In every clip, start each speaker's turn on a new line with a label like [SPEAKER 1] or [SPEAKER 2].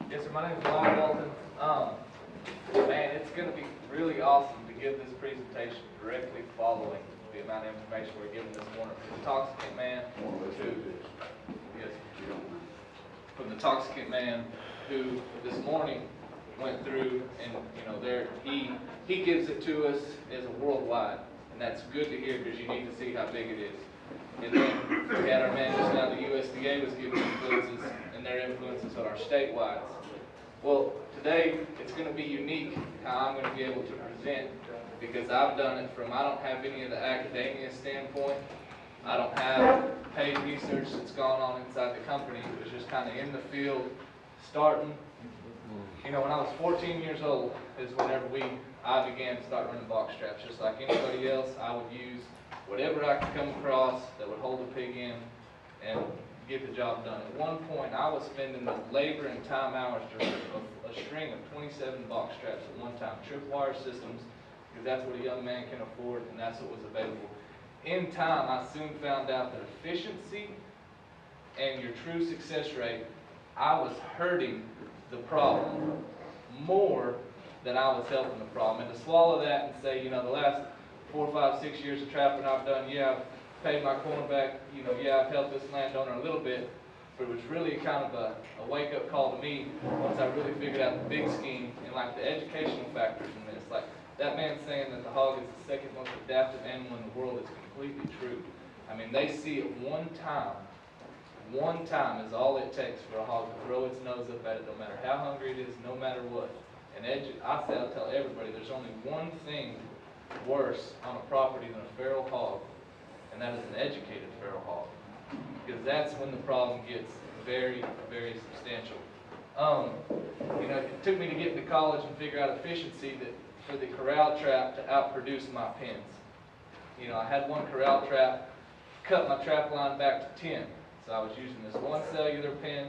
[SPEAKER 1] Yes, sir. My name is Ryan Walton. Man, it's going to be really awesome to give this presentation directly following the amount of information we're giving this morning from the toxicant man who this morning went through, and he gives it to us as a worldwide, and that's good to hear because you need to see how big it is. And then we had our man just now, the USDA was giving influences and their influences on our statewide. Well, today it's going to be unique how I'm going to be able to present, because I've done it from, I don't have any of the academia standpoint. I don't have paid research that's gone on inside the company. It was just kind of in the field, starting. You know, when I was 14 years old is whenever I began to start running box traps. Just like anybody else, I would use whatever I could come across that would hold a pig in and get the job done. At one point, I was spending the labor and time hours to run a string of 27 box traps at one time, tripwire systems, because that's what a young man can afford, and that's what was available. In time, I soon found out that efficiency and your true success rate, I was hurting the problem more than I was helping the problem. And to swallow that and say, you know, the last 4, 5, 6 years of trapping I've done, yeah, I've paid my corn back, you know, yeah, I've helped this landowner a little bit, but it was really kind of a wake-up call to me once I really figured out the big scheme and like the educational factors in this. Like that man saying that the hog is the second most adaptive animal in the world is completely true. I mean, they see it one time is all it takes for a hog to throw its nose up at it, no matter how hungry it is, no matter what. And I'll tell everybody, there's only one thing worse on a property than a feral hog, and that is an educated feral hog, because that's when the problem gets very, very substantial. You know, it took me to get into college and figure out efficiency that for the corral trap to outproduce my pens. You know, I had one corral trap, cut my trap line back to 10. So I was using this one cellular pen,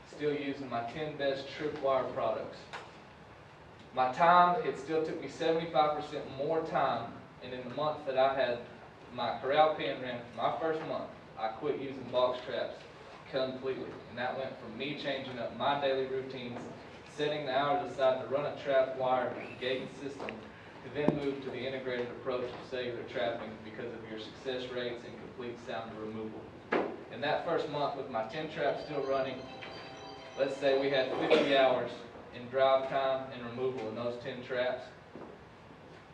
[SPEAKER 1] still using my 10 best tripwire products. My time, it still took me 75% more time, and in the month that I had my corral pen ran, for my first month, I quit using box traps completely. And that went from me changing up my daily routines, setting the hours aside to run a trap wire gating system, to then move to the integrated approach of cellular trapping because of your success rates and complete sound removal. In that first month with my 10 traps still running, let's say we had 50 hours in drive time and removal in those 10 traps.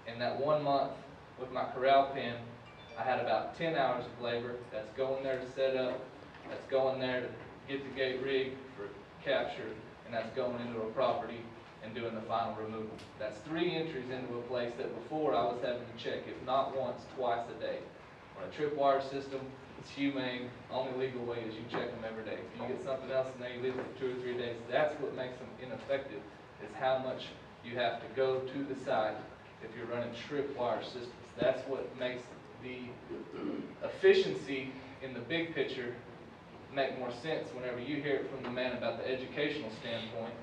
[SPEAKER 1] In that 1 month with my corral pen, I had about 10 hours of labor. That's going there to set up, that's going there to get the gate rigged for capture, and that's going into a property and doing the final removal. That's 3 entries into a place that before I was having to check, if not once, twice a day. On a tripwire system, it's humane. Only legal way is you check them every day. If you get something else and then you leave it for 2 or 3 days, that's what makes them ineffective, is how much you have to go to the site if you're running tripwire systems. That's what makes the efficiency in the big picture make more sense whenever you hear it from the man about the educational standpoint.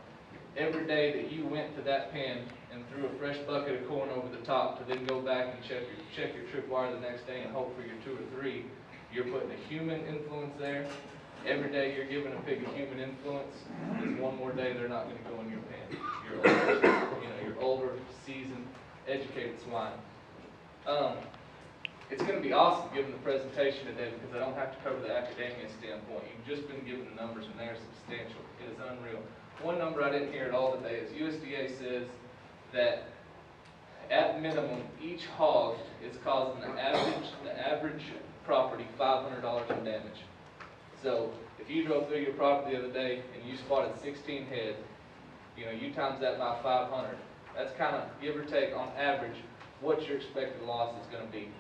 [SPEAKER 1] Every day that you went to that pen and threw a fresh bucket of corn over the top to then go back and check your tripwire the next day and hope for your 2 or 3, you're putting a human influence there. Every day you're giving a pig a human influence. There's one more day they're not going to go in your pen. You're older, seasoned, educated swine. It's going to be awesome giving the presentation today because I don't have to cover the academia standpoint. You've just been given the numbers and they're substantial. It is unreal. One number I didn't hear at all today is USDA says that at minimum each hog is causing the average property $500 in damage. So if you drove through your property the other day and you spotted 16 head, you know, you times that by 500. That's kind of, give or take, on average, what your expected loss is going to be.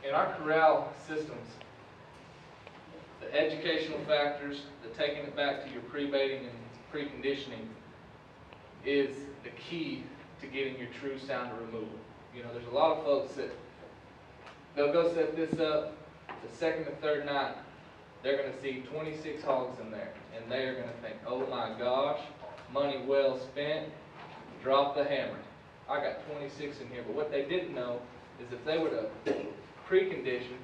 [SPEAKER 1] In our corral systems, the educational factors, the taking it back to your pre-baiting and preconditioning is the key to getting your true sound removal. You know, there's a lot of folks that they'll go set this up the second or third night, they're going to see 26 hogs in there, and they are going to think, oh my gosh, money well spent, drop the hammer. I got 26 in here, but what they didn't know is if they would have preconditioned,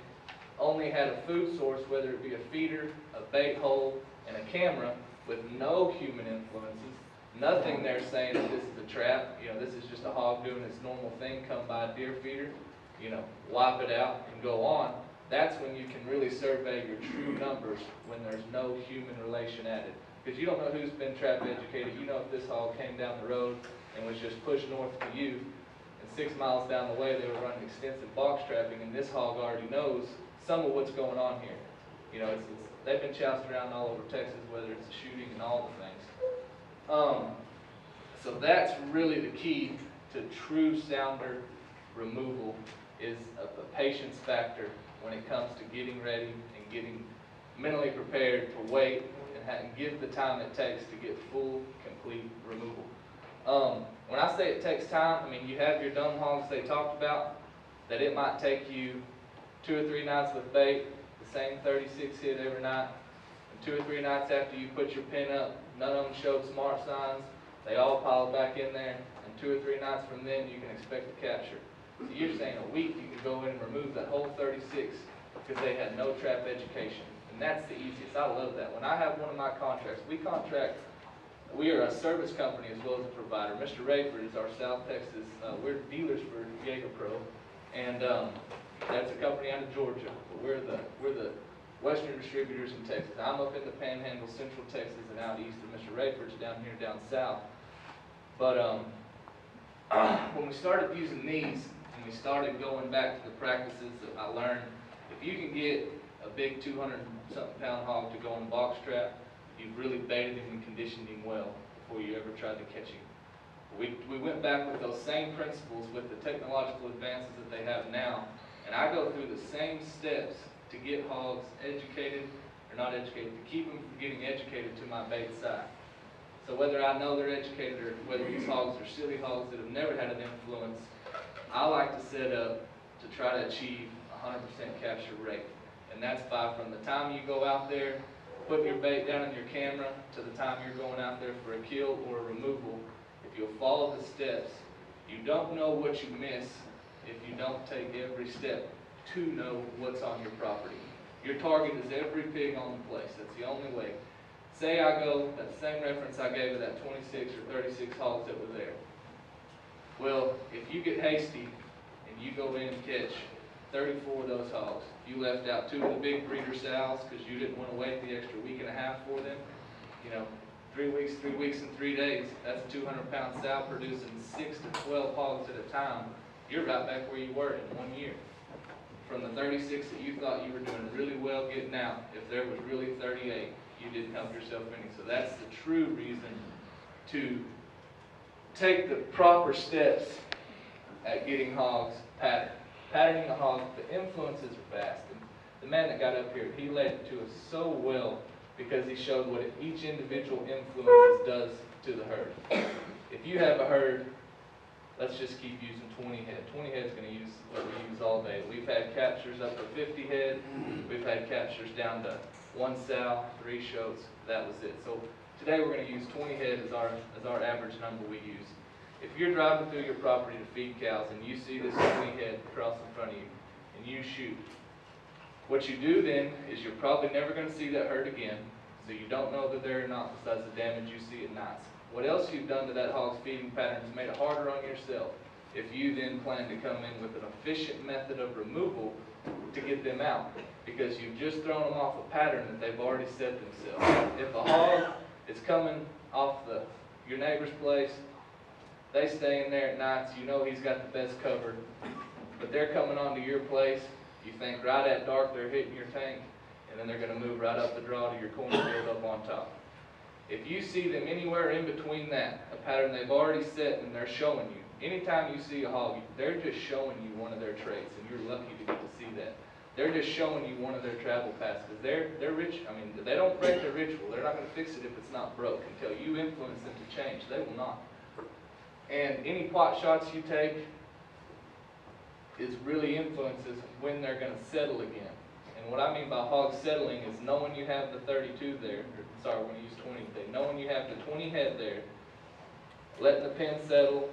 [SPEAKER 1] only had a food source, whether it be a feeder, a bait hole, and a camera, with no human influences, nothing there saying that this is a trap, this is just a hog doing its normal thing, come by a deer feeder, wipe it out and go on. That's when you can really survey your true numbers when there's no human relation added. Because you don't know who's been trap educated. You know if this hog came down the road and was just pushed north to you, and 6 miles down the way they were running extensive box trapping, and this hog already knows some of what's going on here. They've been choused around all over Texas, whether it's a shooting and all the things. So that's really the key to true sounder removal, is a patience factor when it comes to getting ready and getting mentally prepared to wait and give the time it takes to get full, complete removal. When I say it takes time, I mean you have your dumb hogs they talked about, that it might take you 2 or 3 nights with bait, the same 36 hit every night, and 2 or 3 nights after you put your pin up, none of them showed smart signs, they all piled back in there, and 2 or 3 nights from then you can expect to capture. So you're saying a week you could go in and remove that whole 36 because they had no trap education. And that's the easiest. I love that. When I have one of my contracts, we are a service company as well as a provider. Mr. Rayford is our South Texas, we're dealers for Jaeger Pro, and that's a company out of Georgia. But we're the Western distributors in Texas. I'm up in the Panhandle, Central Texas, and out east, and Mr. Rayford's down here, down south. But when we started using these, and we started going back to the practices that I learned, if you can get a big 200-something pound hog to go on a box trap, you've really baited him and conditioned him well before you ever tried to catch him. We went back with those same principles with the technological advances that they have now, and I go through the same steps to get hogs educated, or not educated, to keep them from getting educated to my bait side. So whether I know they're educated or whether these hogs are silly hogs that have never had an influence, I like to set up to try to achieve 100% capture rate. And that's from the time you go out there, putting your bait down in your camera, to the time you're going out there for a kill or a removal. If you'll follow the steps, you don't know what you miss if you don't take every step to know what's on your property. Your target is every pig on the place. That's the only way. Say I go, that same reference I gave of that 26 or 36 hogs that were there. Well, if you get hasty and you go in and catch 34 of those hogs, you left out 2 of the big breeder sows because you didn't want to wait the extra week and a half for them. 3 weeks and 3 days, that's a 200-pound sow producing 6 to 12 hogs at a time. You're right back where you were in 1 year. From the 36 that you thought you were doing really well getting out, if there was really 38, you didn't help yourself any. So that's the true reason to take the proper steps at getting hogs patterned. Patterning a hog, the influences are vast. And the man that got up here, he laid it to us so well because he showed what each individual influences does to the herd. If you have a herd, let's just keep using 20 head. 20 head is going to use what we use all day. We've had captures up to 50 head. We've had captures down to 1 sow, 3 shows. That was it. So today we're going to use 20 head as our average number we use. If you're driving through your property to feed cows and you see this 20 head cross in front of you and you shoot, what you do then is you're probably never going to see that herd again, so you don't know that they're not besides the damage you see at nights. What else you've done to that hog's feeding pattern has made it harder on yourself if you then plan to come in with an efficient method of removal to get them out, because you've just thrown them off a pattern that they've already set themselves. If a hog is coming off your neighbor's place, they stay in there at nights, you know he's got the best cover, but they're coming onto your place, you think right at dark they're hitting your tank, and then they're going to move right up the draw to your cornfield up on top. If you see them anywhere in between that, a pattern they've already set and they're showing you, anytime you see a hog, they're just showing you one of their traits, and you're lucky to get to see that. They're just showing you one of their travel paths, because they're rich. I mean, they don't break their ritual. They're not going to fix it if it's not broke until you influence them to change. They will not. And any pot shots you take is really influences when they're going to settle again. And what I mean by hog settling is knowing you have the 32 there, sorry, we're going to use 20 today, knowing you have the 20 head there, letting the pen settle,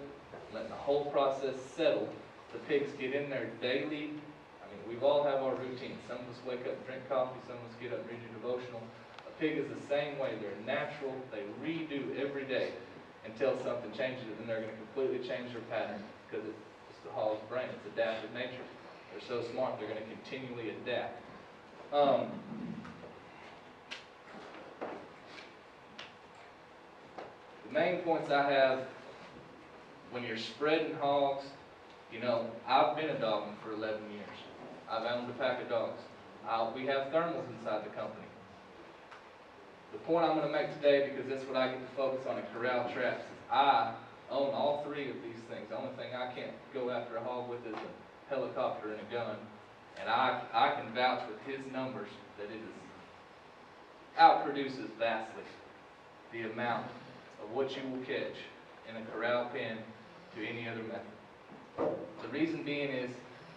[SPEAKER 1] letting the whole process settle. The pigs get in there daily. I mean, we all have our routines. Some of us wake up and drink coffee, some of us get up and read your devotional. A A pig is the same way. They're natural. They redo every day until something changes it. Then they're going to completely change their pattern because it's the hog's brain. It's adaptive nature. They're so smart. They're going to continually adapt. The main points I have when you're spreading hogs, you know, I've been a dogman for 11 years. I've owned a pack of dogs. We have thermals inside the company. The point I'm going to make today, because that's what I get to focus on in corral traps, is I own all three of these things. The only thing I can't go after a hog with is a helicopter and a gun. And I can vouch with his numbers that it is outproduces vastly the amount of what you will catch in a corral pen to any other method. The reason being is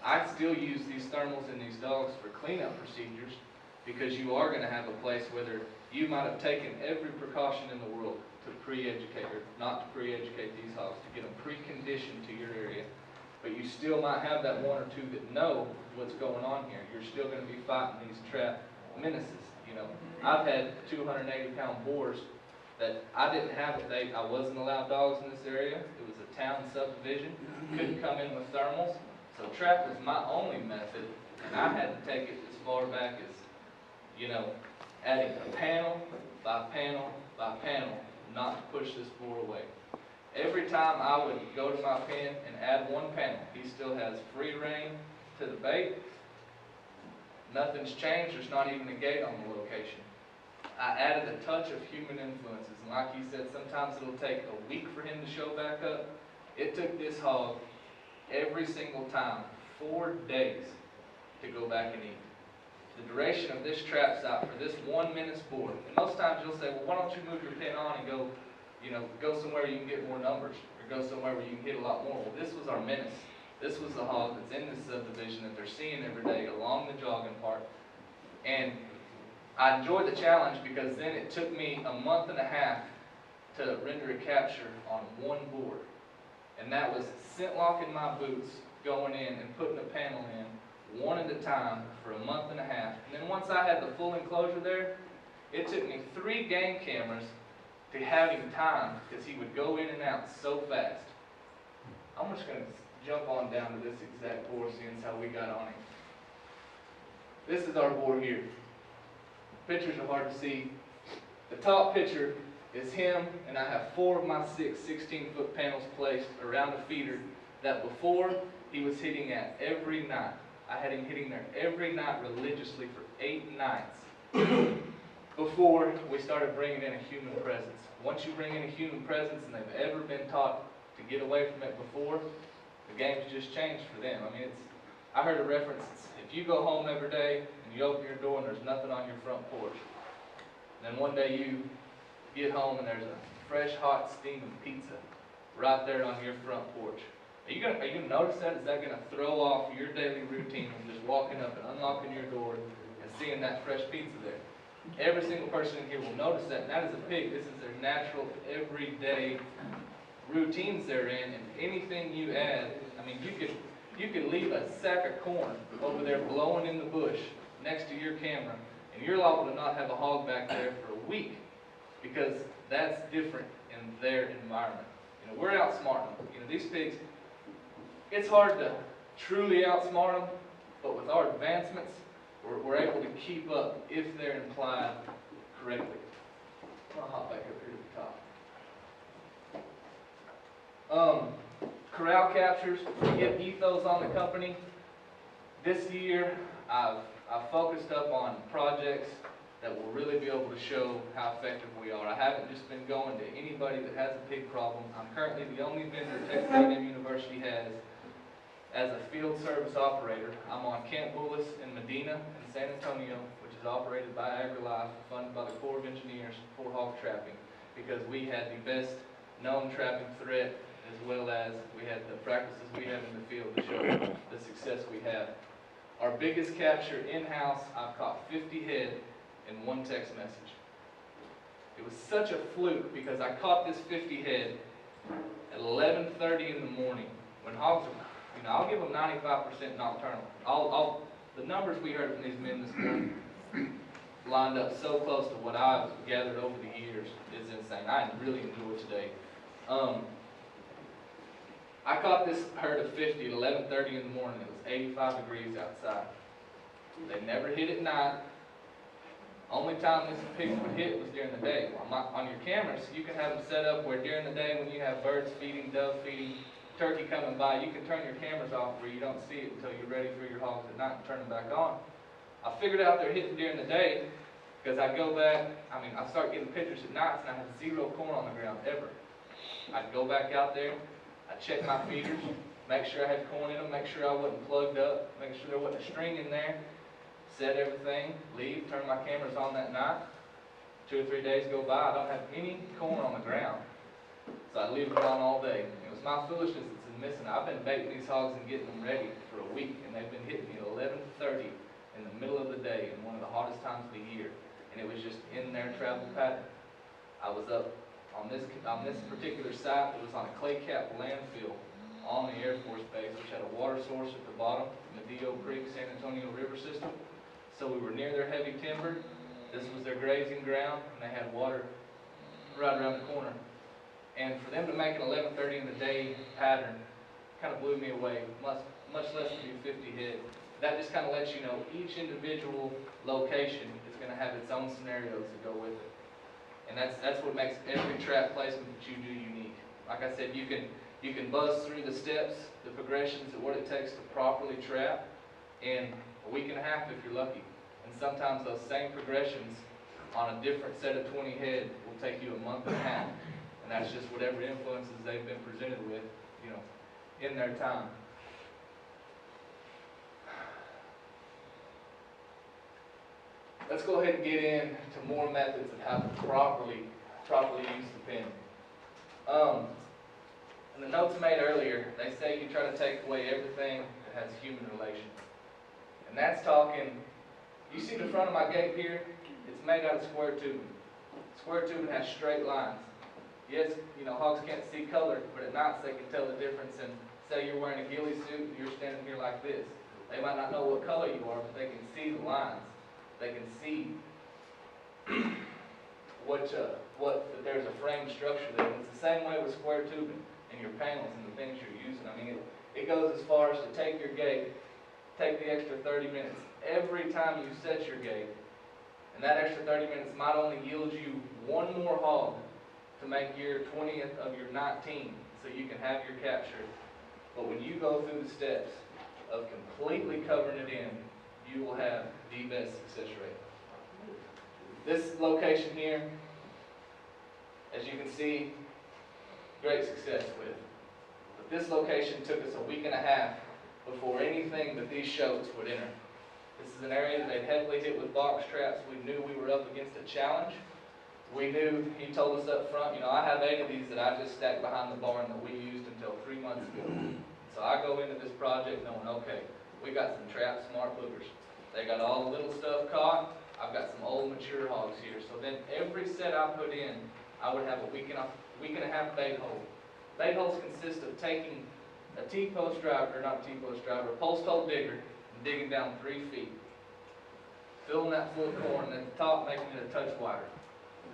[SPEAKER 1] I still use these thermals in these dogs for cleanup procedures, because you are going to have a place whether you might have taken every precaution in the world to pre-educate, or not to pre-educate these hogs, to get them preconditioned to your area, but you still might have that one or two that know what's going on here. You're still going to be fighting these trap menaces. You know, I've had 280-pound boars that I didn't have a date. I wasn't allowed dogs in this area. It was a town subdivision. Couldn't come in with thermals. So trap was my only method, and I had to take it as far back as, you know, adding a panel by panel by panel, not to push this boar away. Every time I would go to my pen and add one panel, he still has free rein to the bait. Nothing's changed. There's not even a gate on the location. I added a touch of human influences, and like he said, sometimes it'll take a week for him to show back up. It took this hog every single time 4 days to go back and eat. The duration of this trap site for this 1 menace boar, and most times you'll say, well, why don't you move your pen on and go, you know, go somewhere you can get more numbers, or go somewhere where you can hit a lot more. Well, this was our menace. This was the hog that's in this subdivision that they're seeing every day along the jogging park. And I enjoyed the challenge because then it took me a month and a half to render a capture on one board. And that was scent locking my boots, going in and putting the panel in one at a time for a month and a half. And then once I had the full enclosure there, it took me 3 game cameras to have him timed, because he would go in and out so fast. I'm just going to jump on down to this exact board, seeing how we got on him. This is our board here. Pictures are hard to see. The top picture is him, and I have 4 of my 6 16-foot panels placed around the feeder that before he was hitting at every night. I had him hitting there every night religiously for 8 nights before we started bringing in a human presence. Once you bring in a human presence and they've ever been taught to get away from it before, the game's just changed for them. I mean, I heard a reference, if you go home every day and you open your door and there's nothing on your front porch, then one day you get home and there's a fresh, hot, steaming pizza right there on your front porch. Are you gonna notice that? Is that gonna throw off your daily routine of just walking up and unlocking your door and seeing that fresh pizza there? Every single person in here will notice that, and that is a pig. This is their natural, everyday routines they're in, and anything you add, I mean, you could leave a sack of corn over there blowing in the bush next to your camera, and you're liable to not have a hog back there for a week, because that's different in their environment. You know, we're outsmarting them. You know, these pigs, it's hard to truly outsmart them, but with our advancements, we're able to keep up if they're implied correctly. I'm going to hop back up here to the top. Corral captures, we get ethos on the company. This year, I've focused up on projects that will really be able to show how effective we are. I haven't just been going to anybody that has a pig problem. I'm currently the only vendor Texas A&M University has as a field service operator. I'm on Camp Bullis in Medina and San Antonio, which is operated by AgriLife, funded by the Corps of Engineers for hog trapping, because we had the best known trapping threat, as well as we had the practices we have in the field to show the success we have. Our biggest capture in-house, I've caught 50 head in one text message. It was such a fluke because I caught this 50 head at 11:30 in the morning when hogs are, you know, I'll give them 95% nocturnal. The numbers we heard from these men this morning, lined up so close to what I've gathered over the years is insane. I really enjoyed today. I caught this herd of 50 at 11:30 in the morning. It was 85 degrees outside. They never hit at night. Only time these pigs would hit was during the day. On your cameras, you can have them set up where during the day when you have birds feeding, dove feeding, turkey coming by, you can turn your cameras off where you don't see it until you're ready for your hogs at night and turn them back on. I figured out they're hitting during the day because I go back, I start getting pictures at nights and I have zero corn on the ground ever. I'd go back out there, I'd check my feeders, make sure I had corn in them, make sure I wasn't plugged up, make sure there wasn't a string in there, set everything, leave, turn my cameras on that night. 2 or 3 days go by, I don't have any corn on the ground. So I leave it on all day. It was my foolishness that's been missing. I've been baiting these hogs and getting them ready for a week, and they've been hitting me at 11:30 in the middle of the day in one of the hottest times of the year. And it was just in their travel pattern. I was up on this particular site that was on a clay cap landfill on the Air Force Base, which had a water source at the bottom, Medillo Creek, San Antonio River system. So we were near their heavy timber. This was their grazing ground, and they had water right around the corner. And for them to make an 11:30 in the day pattern kind of blew me away, much less to do 50 head. That just kind of lets you know each individual location is going to have its own scenarios to go with it. And that's what makes every trap placement that you do unique. Like I said, you can buzz through the steps, the progressions of what it takes to properly trap in a week and a half if you're lucky. And sometimes those same progressions on a different set of 20 head will take you a month and a half. And that's just whatever influences they've been presented with, in their time. Let's go ahead and get into more methods of how to properly use the pen. In the notes made earlier, they say you try to take away everything that has human relation. And that's talking, you see the front of my gate here? It's made out of square tubing. Square tubing has straight lines. Yes, hogs can't see color, but at nights they can tell the difference. And say you're wearing a ghillie suit and you're standing here like this. They might not know what color you are, but they can see the lines. They can see that there's a frame structure there. And it's the same way with square tubing and your panels and the things you're using. It goes as far as to take your gate, take the extra 30 minutes every time you set your gate. And that extra 30 minutes might only yield you one more hog to make your 20th of your 19, so you can have your capture. But when you go through the steps of completely covering it in, you will have the best success rate. This location here, as you can see, great success with. But this location took us a week and a half before anything but these shoats would enter. This is an area that they'd heavily hit with box traps. We knew we were up against a challenge. We knew, he told us up front, I have 8 of these that I just stacked behind the barn that we used until 3 months ago. So I go into this project knowing, okay, we got some trap smart boogers. They got all the little stuff caught. I've got some old mature hogs here. So then every set I put in, I would have a week and a half bait hole. Bait holes consist of taking a T-post driver, not a T-post driver, a post hole digger, and digging down 3 feet. Filling that full of corn, and at the top making it a touch wider.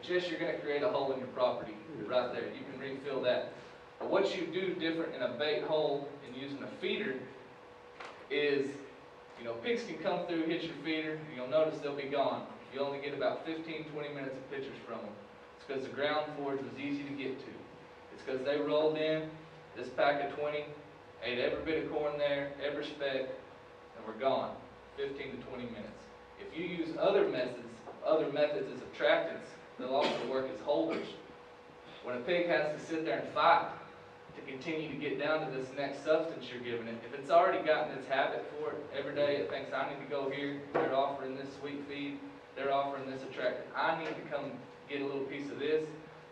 [SPEAKER 1] Just you're going to create a hole in your property right there. You can refill that. But what you do different in a bait hole and using a feeder is, pigs can come through, hit your feeder, and you'll notice they'll be gone. You only get about 15-20 minutes of pictures from them. It's because the ground forage was easy to get to. It's because they rolled in, this pack of 20, ate every bit of corn there, every speck, and we're gone. 15 to 20 minutes. If you use other methods as attractants, they'll also work as holders. When a pig has to sit there and fight to continue to get down to this next substance you're giving it, if it's already gotten its habit for it, every day it thinks, I need to go here, they're offering this sweet feed, they're offering this attractant, I need to come get a little piece of this,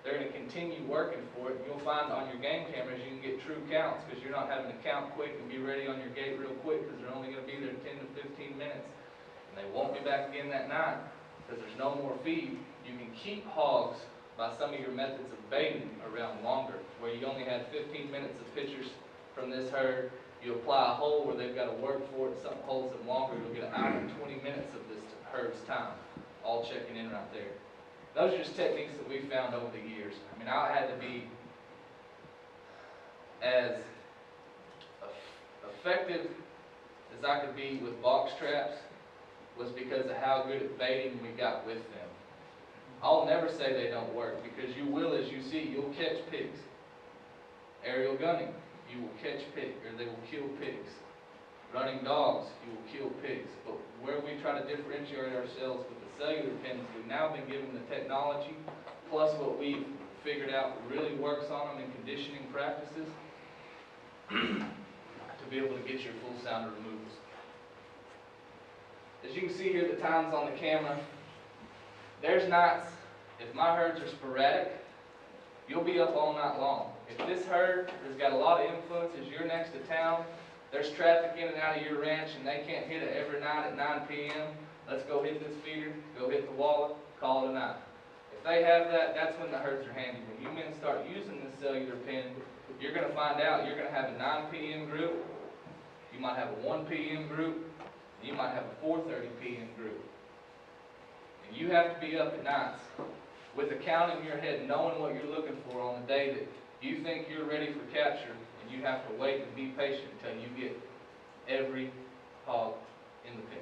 [SPEAKER 1] they're going to continue working for it. You'll find on your game cameras you can get true counts because you're not having to count quick and be ready on your gate real quick because they're only going to be there 10 to 15 minutes. And they won't be back again that night because there's no more feed. You can keep hogs by some of your methods of baiting around longer, where you only had 15 minutes of pictures from this herd. You apply a hole where they've got to work for it, something holds them longer, you'll get an hour and 20 minutes of this herd's time. all checking in right there. Those are just techniques that we found over the years. I mean, I had to be as effective as I could be with box traps was because of how good at baiting we got with them. I'll never say they don't work, because you will, as you see, you'll catch pigs. Aerial gunning, you will catch pigs, or they will kill pigs. Running dogs, you will kill pigs. But where we try to differentiate ourselves with the cellular pins, we've now been given the technology, plus what we've figured out really works on them in conditioning practices, to be able to get your full sounder removals. As you can see here, the times on the camera, there's nights, if my herds are sporadic, you'll be up all night long. If this herd has got a lot of influences, you're next to town, there's traffic in and out of your ranch and they can't hit it every night at 9 p.m., let's go hit this feeder, go hit the wallet, call it a night. If they have that, that's when the herds are handy. When you men start using this cellular pin, you're going to find out you're going to have a 9 p.m. group, you might have a 1 p.m. group, and you might have a 4:30 p.m. group. And you have to be up at nights with a count in your head, knowing what you're looking for on the day that you think you're ready for capture, and you have to wait and be patient until you get every hog in the pen.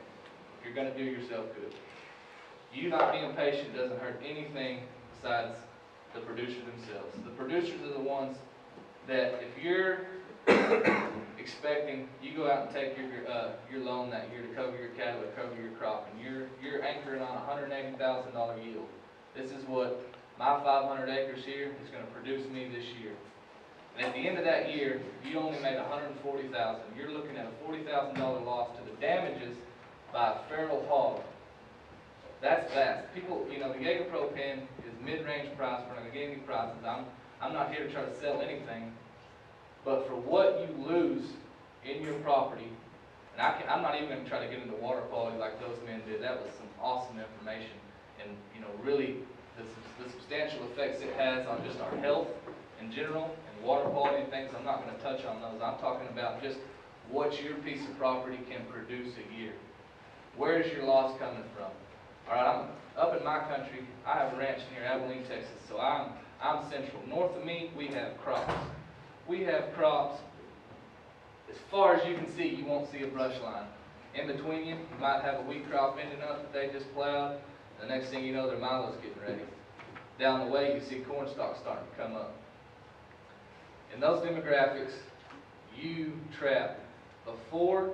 [SPEAKER 1] If you're going to do yourself good. You not being patient doesn't hurt anything besides the producer themselves. The producers are the ones that if you're expecting, you go out and take your loan that year to cover your cattle or cover your crop, and you're anchoring on $180,000 yield. This is what my 500 acres here is going to produce me this year. And at the end of that year, you only made $140,000. You're looking at a $40,000 loss to the damages by a feral hog. That's vast. People, you know, the Jaeger Pro pen is mid-range price for organic prices. I'm not here to try to sell anything, but for what you lose in your property, and I'm not even going to try to get into water quality like those men did. That was some awesome information, and you know, really the substantial effects it has on just our health in general and water quality and things. I'm not going to touch on those. I'm talking about just what your piece of property can produce a year. Where is your loss coming from? All right, I'm up in my country. I have a ranch near Abilene, Texas, so I'm central. North of me, we have crops. We have crops. As far as you can see, you won't see a brush line. In between you, you might have a wheat crop ending up that they just plowed. The next thing you know, their milo's getting ready. Down the way, you see corn stalks starting to come up. In those demographics, you trap before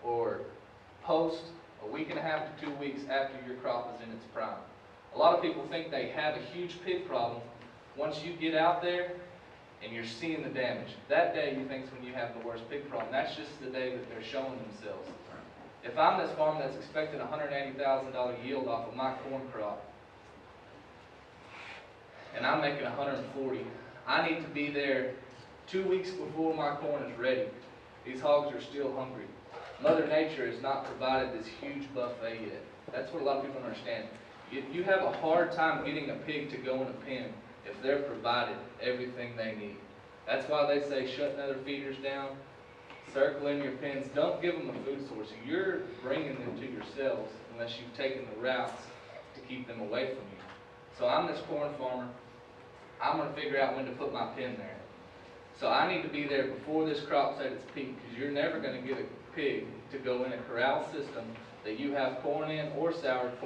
[SPEAKER 1] or post a week and a half to 2 weeks after your crop is in its prime. A lot of people think they have a huge pig problem once you get out there and you're seeing the damage. That day you think is when you have the worst pig problem. That's just the day that they're showing themselves. If I'm this farm that's expecting $180,000 yield off of my corn crop, and I'm making 140, I need to be there 2 weeks before my corn is ready. These hogs are still hungry. Mother Nature has not provided this huge buffet yet. That's what a lot of people don't understand. You have a hard time getting a pig to go in a pen if they're provided everything they need. That's why they say shutting other feeders down, circle in your pens, don't give them a food source. You're bringing them to yourselves unless you've taken the routes to keep them away from you. So I'm this corn farmer. I'm going to figure out when to put my pen there. So I need to be there before this crop's at its peak, because you're never going to get a pig to go in a corral system that you have corn in or soured corn.